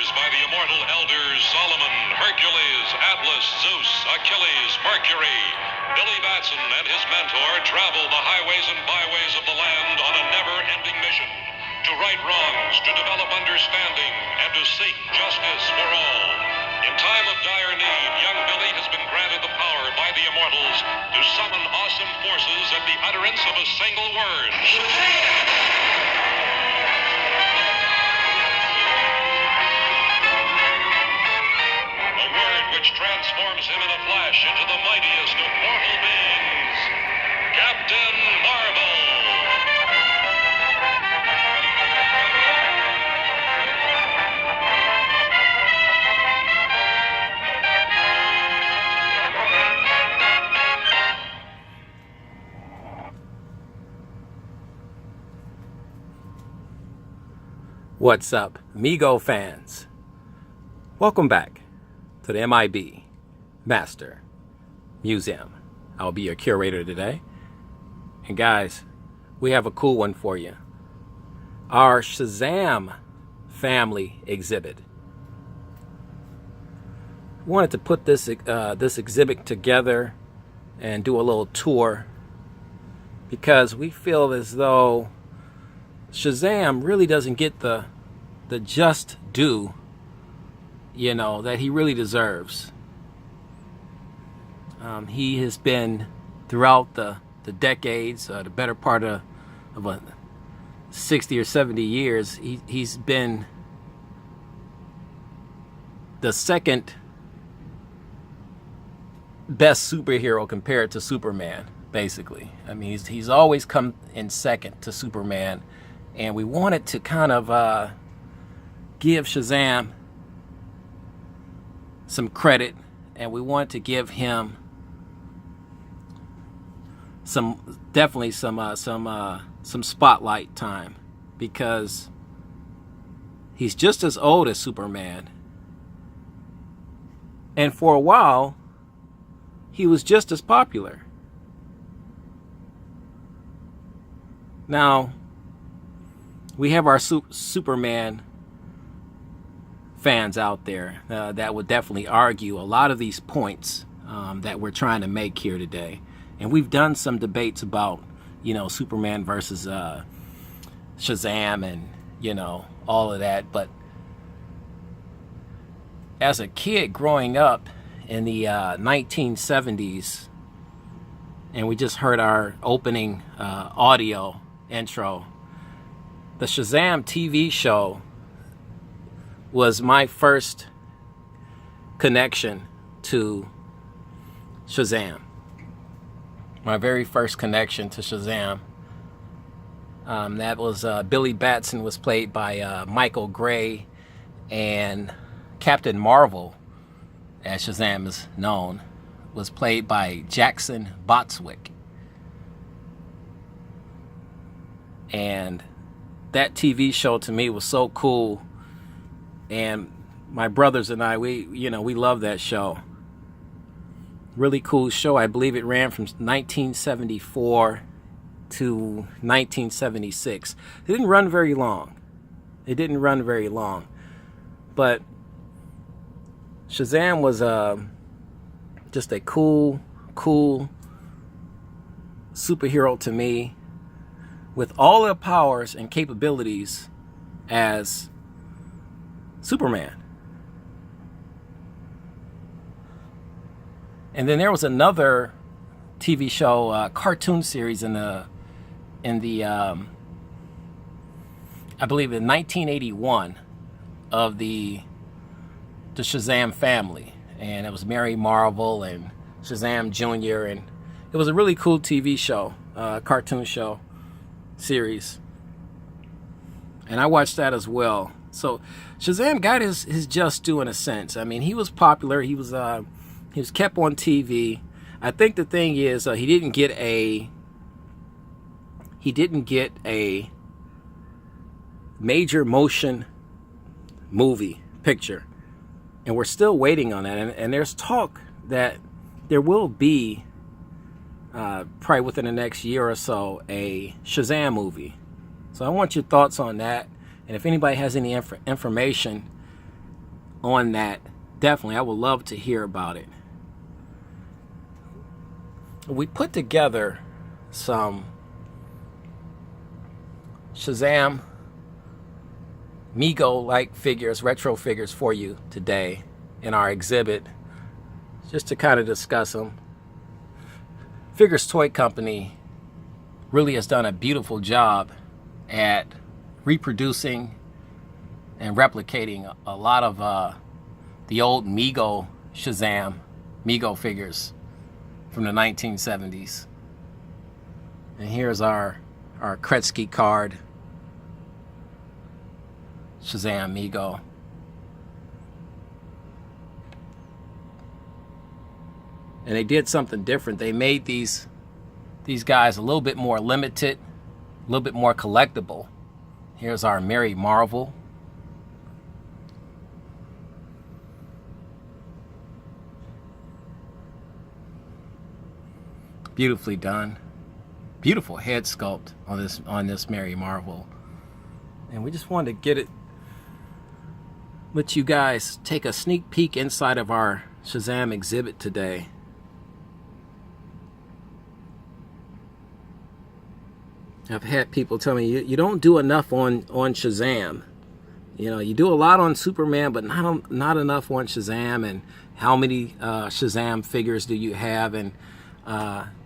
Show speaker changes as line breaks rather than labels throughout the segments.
powers by the immortal elders Solomon, Hercules, Atlas, Zeus, Achilles, Mercury, Billy Batson and his mentor travel the highways and byways of the land on a never-ending mission to right wrongs, to develop understanding, and to seek justice for all. In time of dire need, young Billy has been granted the power by the immortals to summon awesome forces at the utterance of a single word. A word which transforms him in a flash into the mightiest of mortal beings, Captain Marvel.
What's up, MEGO fans? Welcome back to the M.I.B. Master Museum. I'll be your curator today. And guys, we have a cool one for you. Our Shazam family exhibit. Wanted to put this exhibit together and do a little tour because we feel as though Shazam really doesn't get the just due, that he really deserves. He has been throughout the decades, the better part of 60 or 70 years, he's been the second best superhero compared to Superman, basically. I mean, he's always come in second to Superman. And we wanted to kind of give Shazam some credit, and we wanted to give him some spotlight time, because he's just as old as Superman, and for a while he was just as popular. Now, we have our Superman fans out there that would definitely argue a lot of these points that we're trying to make here today. And we've done some debates about, Superman versus Shazam and, all of that. But as a kid growing up in the 1970s, and we just heard our opening audio intro, the Shazam TV show was my first connection to Shazam. My very first connection to Shazam. That was Billy Batson was played by Michael Gray, and Captain Marvel, as Shazam is known, was played by Jackson Botswick. And that TV show to me was so cool, and my brothers and I, we love that show. Really cool show. I believe it ran from 1974 to 1976. It didn't run very long. But Shazam was just a cool superhero to me, with all the powers and capabilities as Superman. And then there was another TV show, cartoon series in the I believe in 1981 of the Shazam family, and it was Mary Marvel and Shazam Jr. and it was a really cool TV show, cartoon show series, and I watched that as well. So Shazam got his just due in a sense. I mean, he was popular. He was kept on TV. I think the thing is he didn't get a major motion movie picture, and we're still waiting on that. And there's talk that there will be probably within the next year or so a Shazam movie. So I want your thoughts on that, and if anybody has any information on that, definitely, I would love to hear about it. We put together some Shazam MEGO-like figures, retro figures for you today in our exhibit, just to kind of discuss them. Figures Toy Company really has done a beautiful job at reproducing and replicating a lot of the old MEGO Shazam MEGO figures from the 1970s. And here's our Kretsky card Shazam MEGO. And they did something different. They made these guys a little bit more limited, a little bit more collectible. Here's our Mary Marvel. Beautifully done. Beautiful head sculpt on this Mary Marvel. And we just wanted to get it, let you guys take a sneak peek inside of our Shazam exhibit today. I've had people tell me, you don't do enough on Shazam. You know, you do a lot on Superman, but not enough on Shazam. And how many Shazam figures do you have? And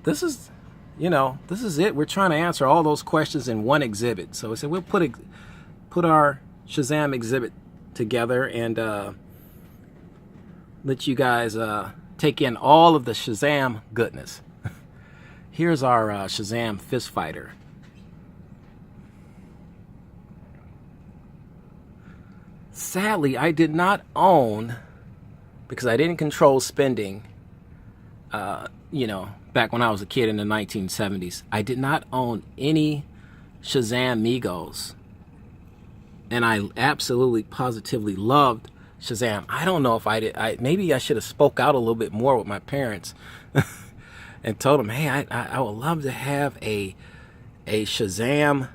this is, you know, this is it. We're trying to answer all those questions in one exhibit. So we said we'll put our Shazam exhibit together and let you guys take in all of the Shazam goodness. Here's our Shazam Fist Fighter. Sadly, I did not own, because I didn't control spending, you know, back when I was a kid in the 1970s, I did not own any Shazam MEGOs. And I absolutely, positively loved Shazam. I don't know if I did. Maybe I should have spoke out a little bit more with my parents and told them, hey, I would love to have a Shazam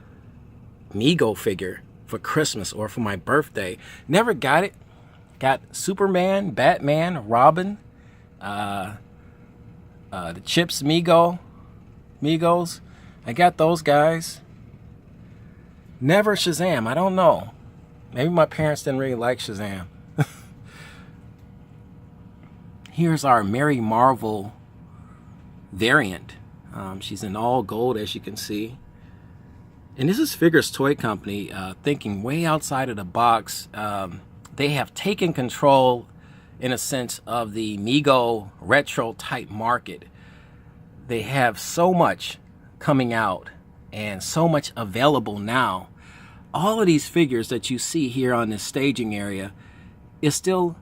MEGO figure for Christmas or for my birthday. Never got it. Got Superman, Batman, Robin, the Chips Migos. I got those guys. Never Shazam. I don't know. Maybe my parents didn't really like Shazam. Here's our Mary Marvel variant. She's in all gold, as you can see. And this is Figures Toy Company thinking way outside of the box. They have taken control, in a sense, of the MEGO retro type market. They have so much coming out and so much available now. All of these figures that you see here on this staging area is still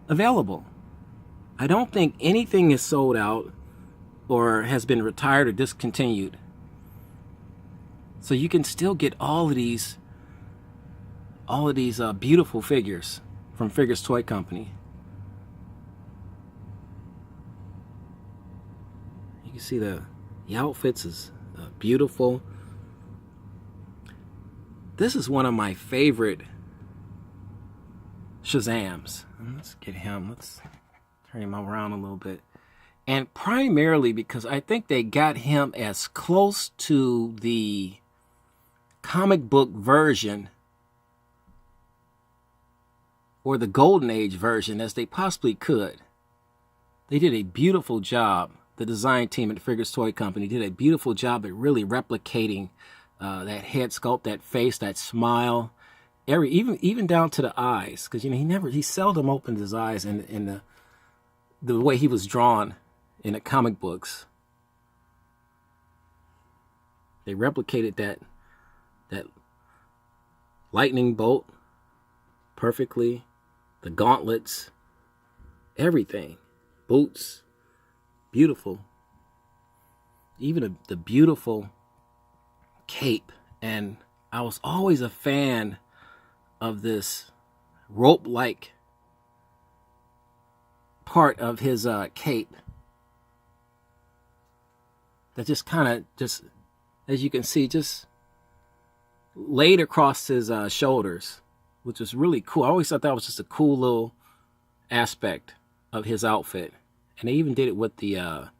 available. I don't think anything is sold out or has been retired or discontinued. So you can still get all of these beautiful figures from Figures Toy Company. You can see the outfits is beautiful. This is one of my favorite Shazams. Let's get him. Let's turn him around a little bit. And primarily because I think they got him as close to the comic book version or the Golden Age version as they possibly could. They did a beautiful job. The design team at Figures Toy Company did a beautiful job at really replicating that head sculpt, that face, that smile, even down to the eyes, because you know he seldom opened his eyes in the way he was drawn in the comic books. They replicated that lightning bolt perfectly, the gauntlets, everything, boots, beautiful, even the beautiful cape. And I was always a fan of this rope-like part of his cape that just kind of, just as you can see, just laid across his shoulders, which was really cool. I always thought that was just a cool aspect of his outfit, and they even did it with the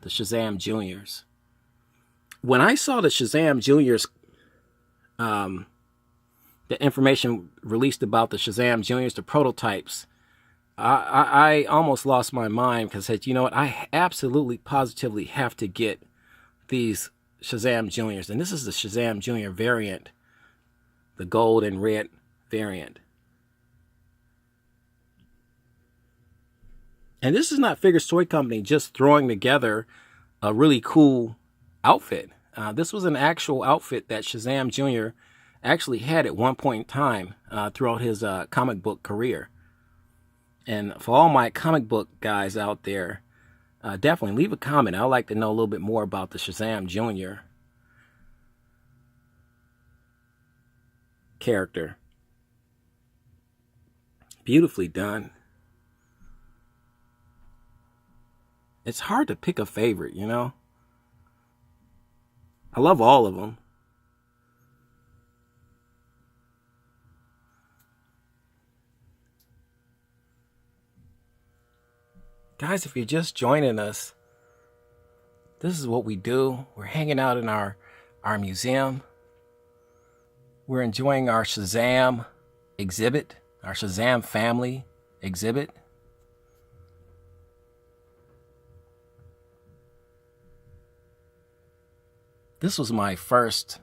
Shazam Juniors. When I saw the Shazam Juniors, the information released about the Shazam Juniors, the prototypes, I almost lost my mind because I said, you know what, I absolutely positively have to get these Shazam Juniors. And this is the Shazam Junior variant, the gold and red variant. And this is not Figures Toy Company just throwing together a really cool outfit. This was an actual outfit that Shazam Jr. actually had at one point in time throughout his comic book career. And for all my comic book guys out there, definitely leave a comment. I'd like to know a little bit more about the Shazam Jr. character. Beautifully done. It's hard to pick a favorite, you know? I love all of them. Guys, if you're just joining us, this is what we do. We're hanging out in our museum. We're enjoying our Shazam exhibit, our Shazam family exhibit. This was my first,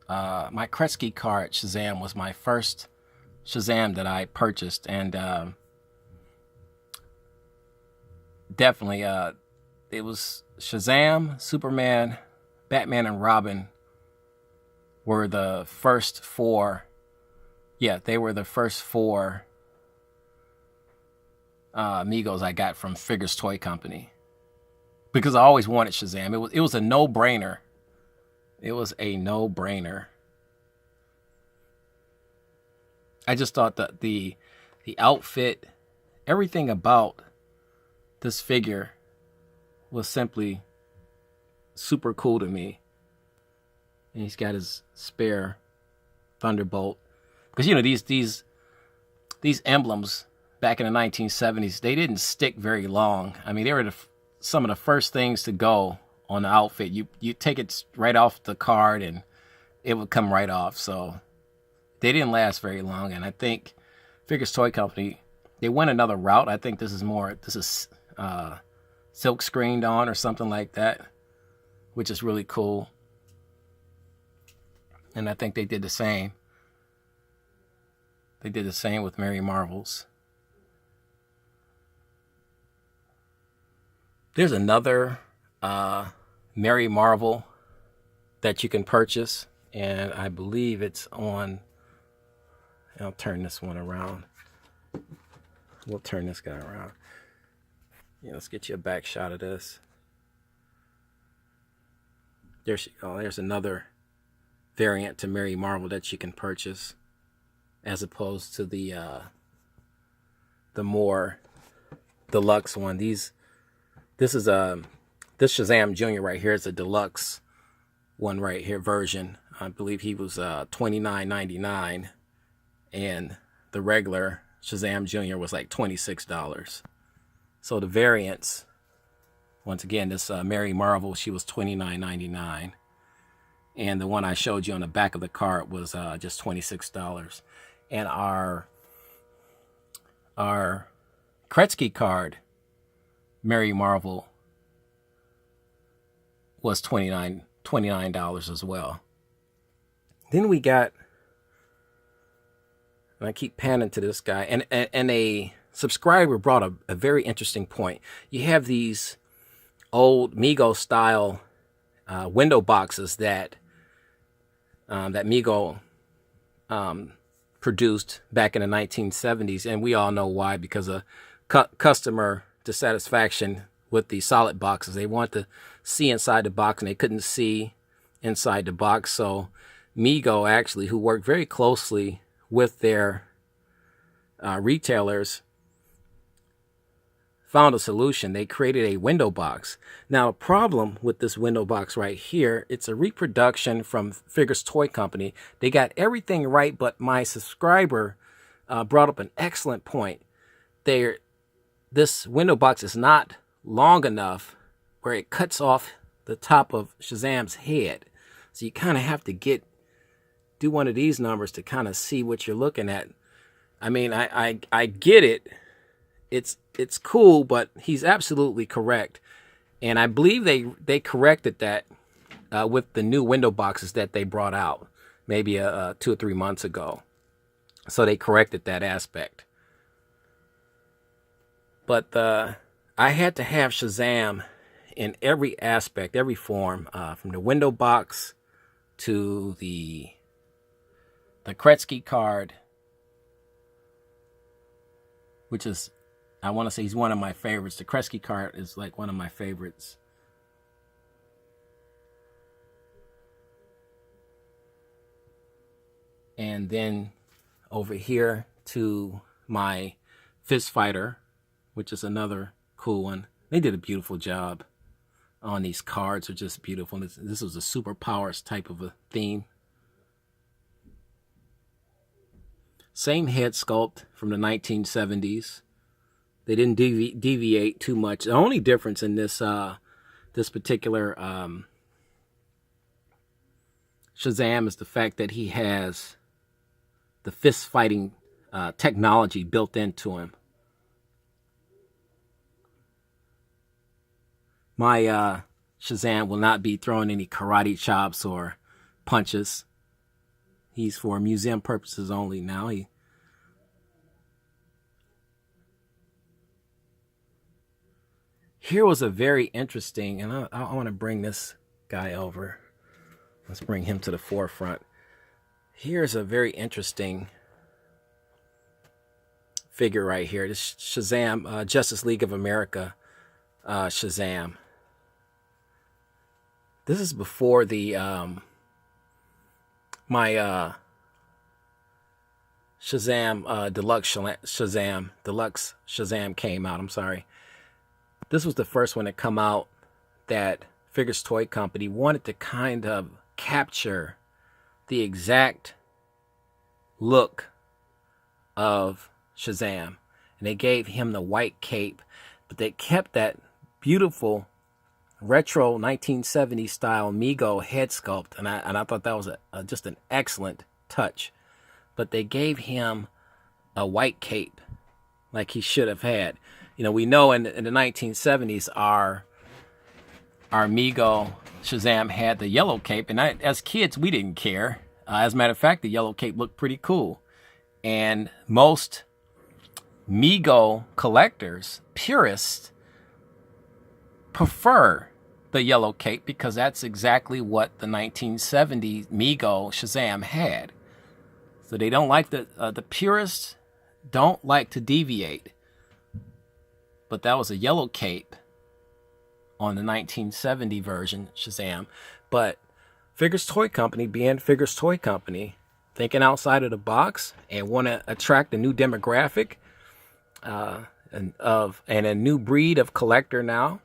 my Kretzky card Shazam was my first Shazam that I purchased. And definitely, it was Shazam, Superman, Batman, and Robin were the first four. Yeah, they were the first four MEGOs I got from Figures Toy Company. Because I always wanted Shazam. It was a no-brainer. It was a no-brainer. I just thought that the outfit, everything about this figure was simply super cool to me. And he's got his spare Thunderbolt. Because, you know, these emblems back in the 1970s, they didn't stick very long. I mean, they were some of the first things to go on the outfit. You take it right off the card and it would come right off. So they didn't last very long. And I think Figures Toy Company, they went another route. I think this is silk screened on or something like that, which is really cool. And I think they did the same. They did the same with Mary Marvel's. There's another Mary Marvel that you can purchase, and I believe it's on. I'll turn this one around. We'll turn this guy around. Yeah, let's get you a back shot of this. There she go. There's another variant to Mary Marvel that you can purchase, as opposed to the more deluxe one. This Shazam Jr. right here is a deluxe one right here version. I believe he was $29.99, and the regular Shazam Jr. was like $26. So the variants, once again, this Mary Marvel, she was $29.99. And the one I showed you on the back of the card was just $26. And our Kretzky card, Mary Marvel, was $29 as well. Then we got, and I keep panning to this guy, and a subscriber brought a very interesting point. You have these old MEGO style window boxes that MEGO produced back in the 1970s, and we all know why, because of customer dissatisfaction with the solid boxes. They want to see inside the box, and they couldn't see inside the box. So MEGO, actually, who worked very closely with their retailers, found a solution. They created a window box. Now, the problem with this window box right here, it's a reproduction from Figures Toy Company. They got everything right, but my subscriber brought up an excellent point. this window box is not long enough where it cuts off the top of Shazam's head. So you kind of have to do one of these numbers to kind of see what you're looking at. I mean, I get it. It's cool, but he's absolutely correct. And I believe they corrected that with the new window boxes that they brought out maybe 2 or 3 months ago. So they corrected that aspect. But I had to have Shazam in every aspect, every form, from the window box to the Kretsky card, which is, I want to say, he's one of my favorites. The Kretsky card is like one of my favorites. And then over here to my Fist Fighter, which is another cool one. They did a beautiful job on these cards. Are just beautiful. This was a superpowers type of a theme. Same head sculpt from the 1970s. They didn't deviate too much. The only difference in this this particular Shazam is the fact that he has the fist fighting technology built into him. My Shazam will not be throwing any karate chops or punches. He's for museum purposes only now. Here was a very interesting, and I want to bring this guy over. Let's bring him to the forefront. Here's a very interesting figure right here. This Shazam, Justice League of America Shazam. This is before the my Shazam Deluxe Shazam came out. I'm sorry. This was the first one to come out that Figures Toy Company wanted to kind of capture the exact look of Shazam. And they gave him the white cape, but they kept that beautiful retro 1970s style MEGO head sculpt, and I thought that was just an excellent touch. But they gave him a white cape like he should have had. You know, we know in the 1970s our MEGO Shazam had the yellow cape, and as kids we didn't care. As a matter of fact, the yellow cape looked pretty cool, and most MEGO collectors, purists, prefer the yellow cape because that's exactly what the 1970s MEGO Shazam had. So they don't like the purists don't like to deviate. But that was a yellow cape on the 1970 version Shazam. But Figures Toy Company, being Figures Toy Company, thinking outside of the box and want to attract a new demographic and a new breed of collector now,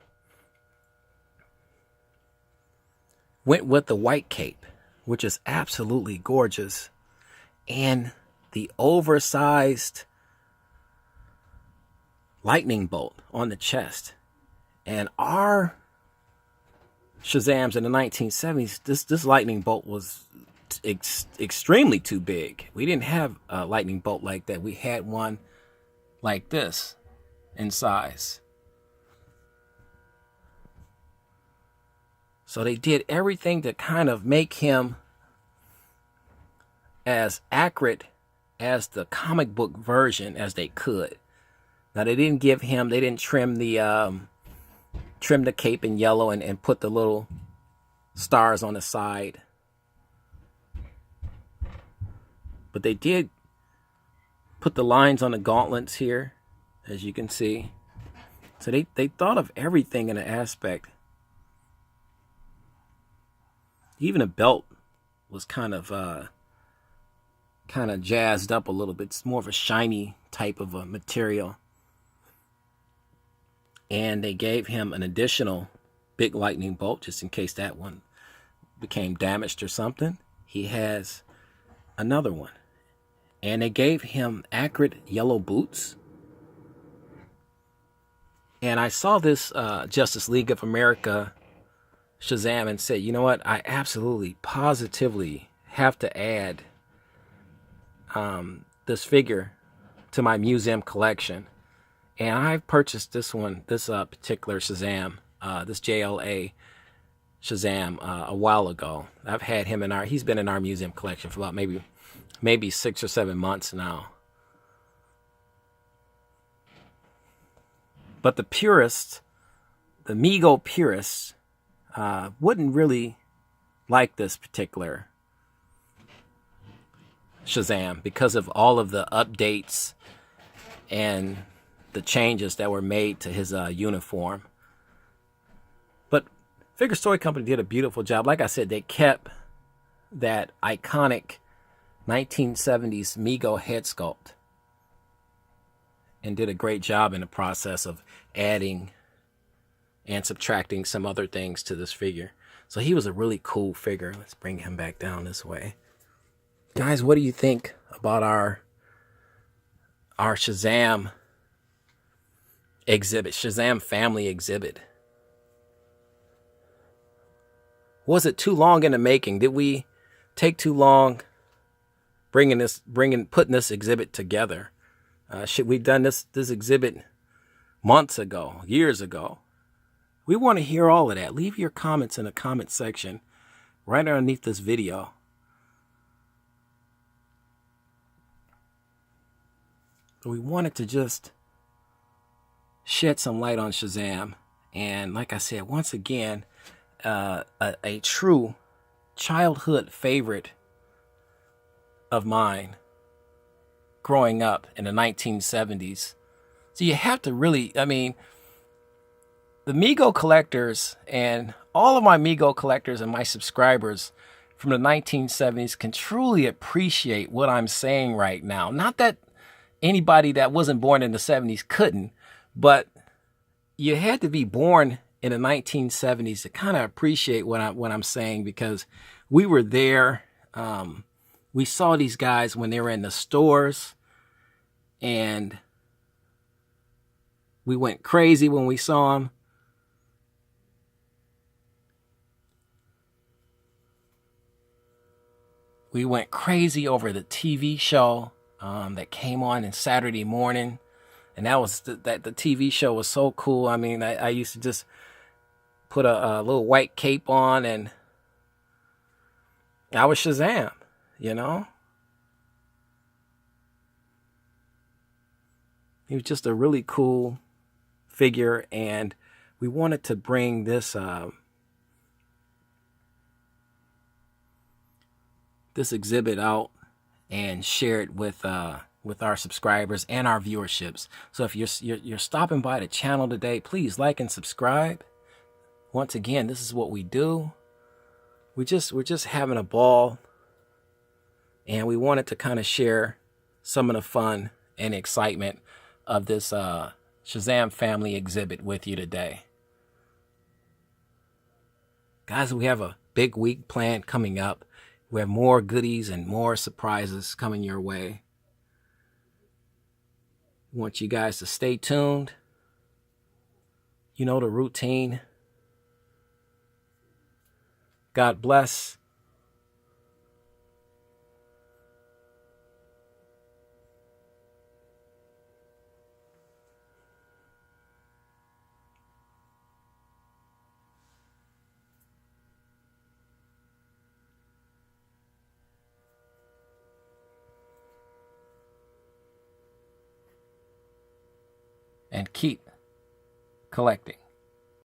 went with the white cape, which is absolutely gorgeous, and the oversized lightning bolt on the chest. And our Shazams in the 1970s, this lightning bolt was extremely too big. We didn't have a lightning bolt like that. We had one like this in size. So they did everything to kind of make him as accurate as the comic book version as they could. Now they didn't trim the cape in yellow and put the little stars on the side. But they did put the lines on the gauntlets here, as you can see. So they thought of everything in an aspect. Even a belt was kind of jazzed up a little bit. It's more of a shiny type of a material. And they gave him an additional big lightning bolt just in case that one became damaged or something. He has another one. And they gave him accurate yellow boots. And I saw this Justice League of America Shazam and said, you know what, I absolutely positively have to add this figure to my museum collection. And I purchased this one, this particular Shazam, this JLA Shazam, a while ago. I've had him he's been in our museum collection for about maybe 6 or 7 months now. But the purists, the MEGO purists, wouldn't really like this particular Shazam because of all of the updates and the changes that were made to his uniform. But Figure Story Company did a beautiful job. Like I said, they kept that iconic 1970s MEGO head sculpt and did a great job in the process of adding and subtracting some other things to this figure. So he was a really cool figure. Let's bring him back down this way. Guys, what do you think about our Shazam exhibit, Shazam family exhibit? Was it too long in the making? Did we take too long putting this exhibit together? Should we done this exhibit months ago, years ago? We want to hear all of that. Leave your comments in the comment section right underneath this video. We wanted to just shed some light on Shazam. And like I said, once again, a true childhood favorite of mine growing up in the 1970s. So you have to really, I mean, the MEGO collectors and all of my MEGO collectors and my subscribers from the 1970s can truly appreciate what I'm saying right now. Not that anybody that wasn't born in the 70s couldn't, but you had to be born in the 1970s to kind of appreciate what I'm saying, because we were there. We saw these guys when they were in the stores, and we went crazy when we saw them. We went crazy over the TV show that came on Saturday morning. And that was the TV show was so cool. I mean, I used to just put a little white cape on and I was Shazam, you know? He was just a really cool figure, and we wanted to bring this this exhibit out and share it with our subscribers and our viewerships. So if you're stopping by the channel today, please like and subscribe. Once again, this is what we do. We're just having a ball, and we wanted to kind of share some of the fun and excitement of this Shazam family exhibit with you today. Guys, we have a big week planned coming up. We have more goodies and more surprises coming your way. We want you guys to stay tuned. You know the routine. God bless. And keep collecting.